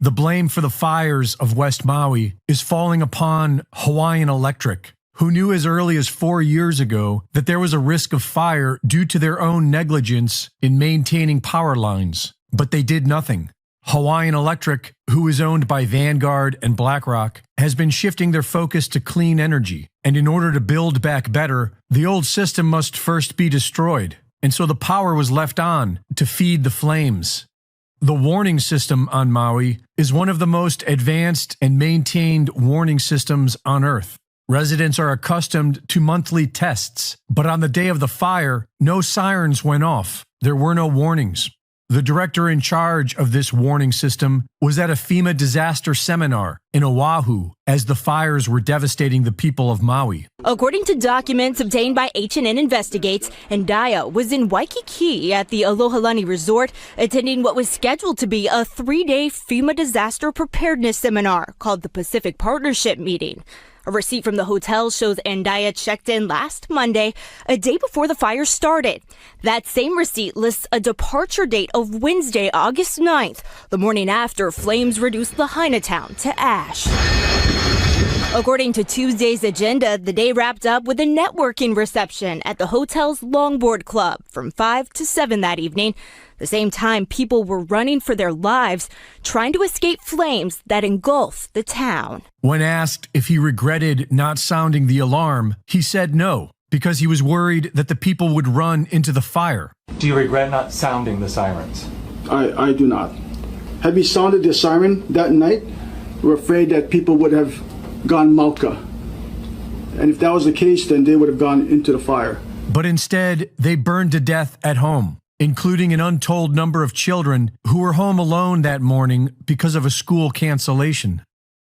The blame for the fires of West Maui is falling upon Hawaiian Electric, who knew as early as 4 years ago that there was a risk of fire due to their own negligence in maintaining power lines. But they did nothing. Hawaiian Electric, who is owned by Vanguard and BlackRock, has been shifting their focus to clean energy. And in order to build back better, the old system must first be destroyed. And so the power was left on to feed the flames. The warning system on Maui is one of the most advanced and maintained warning systems on Earth. Residents are accustomed to monthly tests, but on the day of the fire, no sirens went off. There were no warnings. The director in charge of this warning system was at a FEMA disaster seminar in Oahu as the fires were devastating the people of Maui. According to documents obtained by H&N Investigates, Ndaya was in Waikiki at the Alohalani Resort attending what was scheduled to be a 3-day FEMA disaster preparedness seminar called the Pacific Partnership Meeting. A receipt from the hotel shows Ndaya checked in last Monday, a day before the fire started. That same receipt lists a departure date of Wednesday, August 9th, the morning after flames reduced Lahaina town to ash. According to Tuesday's agenda, the day wrapped up with a networking reception at the hotel's Longboard Club from 5 to 7 that evening. The same time, people were running for their lives, trying to escape flames that engulfed the town. When asked if he regretted not sounding the alarm, he said no, because he was worried that the people would run into the fire. Do you regret not sounding the sirens? I do not. Had we sounded the siren that night, we're afraid that people would have gone Malka. And if that was the case, then they would have gone into the fire. But instead, they burned to death at home, including an untold number of children who were home alone that morning because of a school cancellation.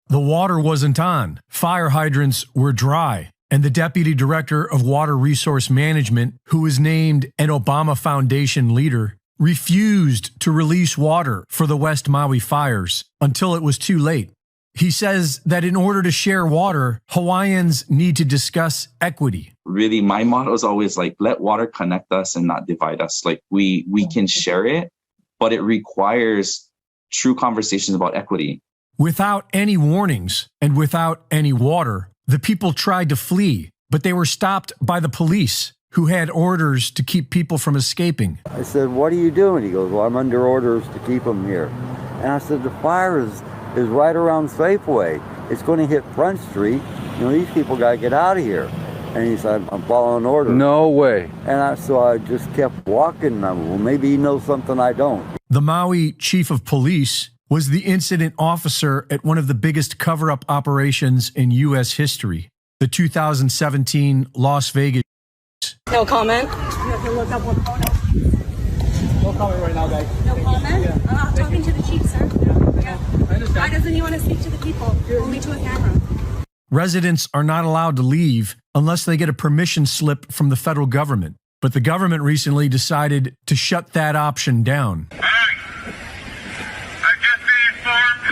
The water wasn't on, fire hydrants were dry, and the deputy director of Water Resource Management, who was named an Obama Foundation leader, refused to release water for the West Maui fires until it was too late. He says that in order to share water, Hawaiians need to discuss equity. Really, my motto is always like, let water connect us and not divide us. Like we can share it, but it requires true conversations about equity. Without any warnings and without any water, the people tried to flee, but they were stopped by the police, who had orders to keep people from escaping. I said, what are you doing? He goes, well, I'm under orders to keep them here. And I said, the fire is right around Safeway. It's going to hit Front Street. You know, these people got to get out of here. And he said, I'm following orders. No way. And so I just kept walking. Well, maybe he knows something I don't. The Maui chief of police was the incident officer at one of the biggest cover-up operations in U.S. history, the 2017 Las Vegas. No comment? You have to look up what photo. No comment right now, guys. No comment? Yeah. I'm talking to the chief, sir. Yeah. I understand. Why doesn't he want to speak to the people? Only to a camera. Residents are not allowed to leave unless they get a permission slip from the federal government. But the government recently decided to shut that option down. I've just been informed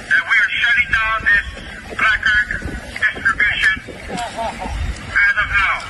that we are shutting down this placard distribution as of now.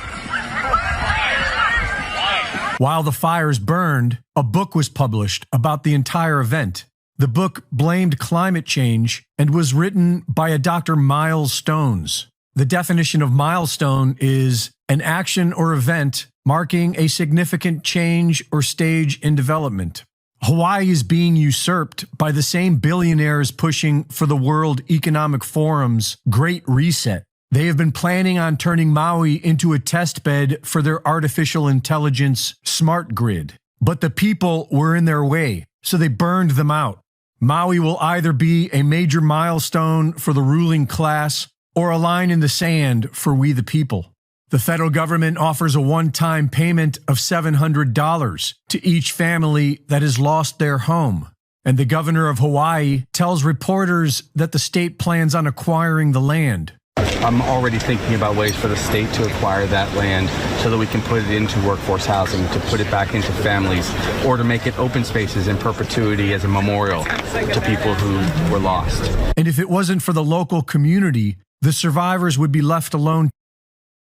While the fires burned, a book was published about the entire event. The book blamed climate change and was written by a Dr. Miles Stones. The definition of milestone is an action or event marking a significant change or stage in development. Hawaii is being usurped by the same billionaires pushing for the World Economic Forum's Great Reset. They have been planning on turning Maui into a test bed for their artificial intelligence smart grid. But the people were in their way, so they burned them out. Maui will either be a major milestone for the ruling class or a line in the sand for we the people. The federal government offers a one-time payment of $700 to each family that has lost their home. And the governor of Hawaii tells reporters that the state plans on acquiring the land. I'm already thinking about ways for the state to acquire that land so that we can put it into workforce housing, to put it back into families, or to make it open spaces in perpetuity as a memorial to people who were lost. And if it wasn't for the local community, the survivors would be left alone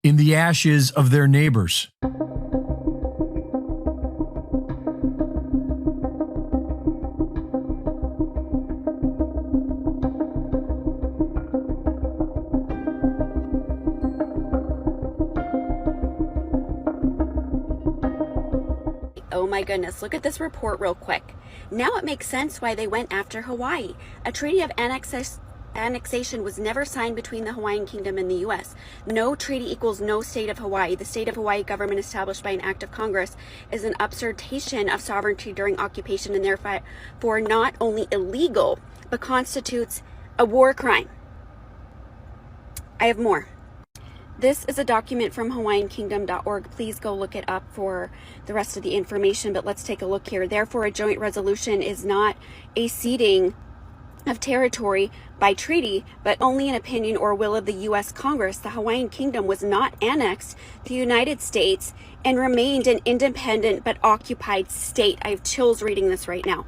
in the ashes of their neighbors. my goodness, look at this report real quick. Now it makes sense why they went after Hawaii. A treaty of annexation was never signed between the Hawaiian Kingdom and the U.S. No treaty equals no state of Hawaii. The state of Hawaii government established by an act of Congress is an usurpation of sovereignty during occupation and therefore not only illegal, but constitutes a war crime. I have more. This is a document from hawaiiankingdom.org. Please go look it up for the rest of the information, but let's take a look here. Therefore, a joint resolution is not a ceding of territory by treaty, but only an opinion or will of the U.S. Congress. The Hawaiian Kingdom was not annexed to the United States and remained an independent but occupied state. I have chills reading this right now.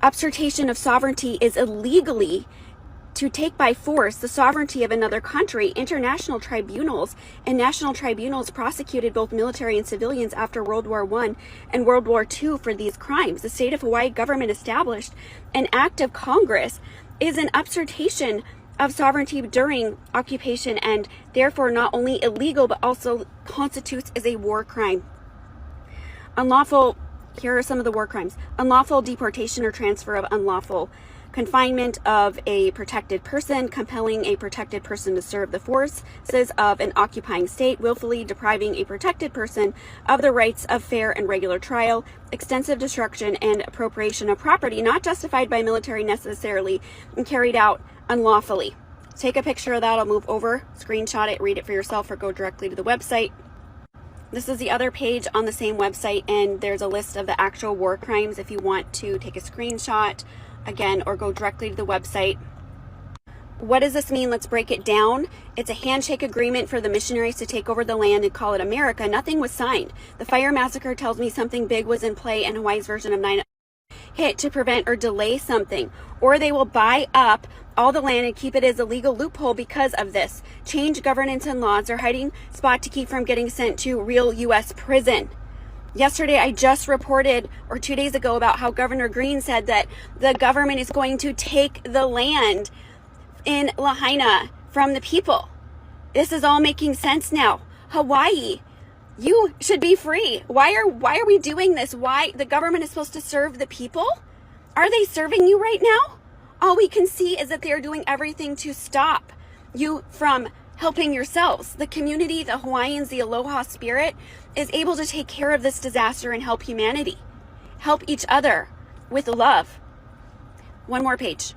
Usurpation of sovereignty is illegally to take by force the sovereignty of another country. International tribunals and national tribunals prosecuted both military and civilians after World War I and World War II for these crimes. The state of Hawaii government established an act of Congress is an usurpation of sovereignty during occupation and therefore not only illegal but also constitutes as a war crime. Unlawful, here are some of the war crimes. Unlawful deportation or transfer of unlawful confinement of a protected person, compelling a protected person to serve the forces of an occupying state, willfully depriving a protected person of the rights of fair and regular trial, extensive destruction and appropriation of property not justified by military necessarily and carried out unlawfully. Take a picture of that. I'll move over, screenshot it, read it for yourself, or go directly to the website. This is the other page on the same website, and there's a list of the actual war crimes if you want to take a screenshot again or go directly to the website. What does this mean? Let's break it down. It's a handshake agreement for the missionaries to take over the land and call it America. Nothing was signed. The fire massacre tells me something big was in play, and Hawaii's version of 9 hit to prevent or delay something, or they will buy up all the land and keep it as a legal loophole because of this. Change governance and laws or hiding spot to keep from getting sent to real U.S. prison. Yesterday, I just reported, or 2 days ago, about how Governor Green said that the government is going to take the land in Lahaina from the people. This is all making sense now. Hawaii, you should be free. Why are we doing this? Why the government is supposed to serve the people? Are they serving you right now? All we can see is that they are doing everything to stop you from helping yourselves. The community, the Hawaiians, the Aloha spirit is able to take care of this disaster and help humanity. Help each other with love. One more page.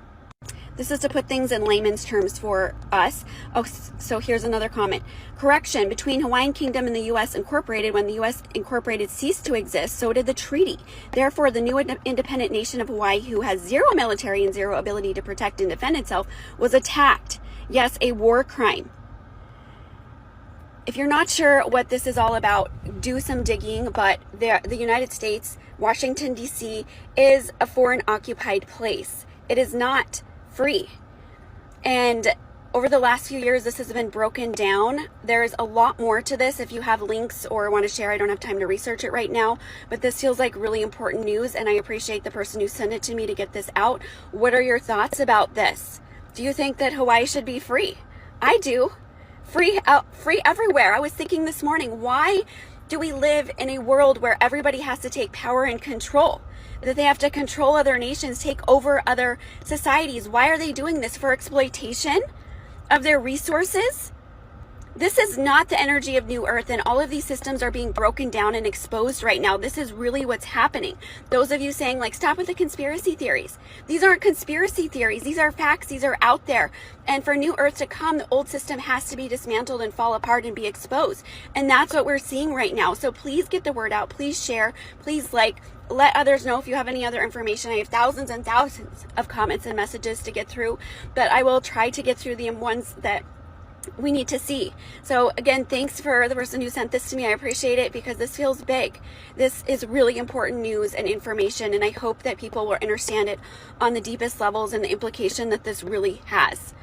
This is to put things in layman's terms for us. Oh, so here's another comment. Correction, between Hawaiian Kingdom and the U.S. Incorporated, when the U.S. Incorporated ceased to exist, so did the treaty. Therefore, the new independent nation of Hawaii, who has zero military and zero ability to protect and defend itself, was attacked. Yes, a war crime. If you're not sure what this is all about, do some digging, but the United States, Washington, D.C., is a foreign occupied place. It is not free. And over the last few years, this has been broken down. There's a lot more to this. If you have links or want to share, I don't have time to research it right now, but this feels like really important news, and I appreciate the person who sent it to me to get this out. What are your thoughts about this? Do you think that Hawaii should be free? I do. Free everywhere. I was thinking this morning, why do we live in a world where everybody has to take power and control? That they have to control other nations, take over other societies. Why are they doing this? For exploitation of their resources? This is not the energy of New Earth, and all of these systems are being broken down and exposed right now. This is really what's happening. Those of you saying, like, stop with the conspiracy theories. These aren't conspiracy theories. These are facts. These are out there. And for New Earth to come, the old system has to be dismantled and fall apart and be exposed. And that's what we're seeing right now. So please get the word out. Please share. Please let others know if you have any other information. I have thousands and thousands of comments and messages to get through, but I will try to get through the ones that we need to see. So again, thanks for the person who sent this to me. I appreciate it because this feels big. This is really important news and information, and I hope that people will understand it on the deepest levels and the implication that this really has.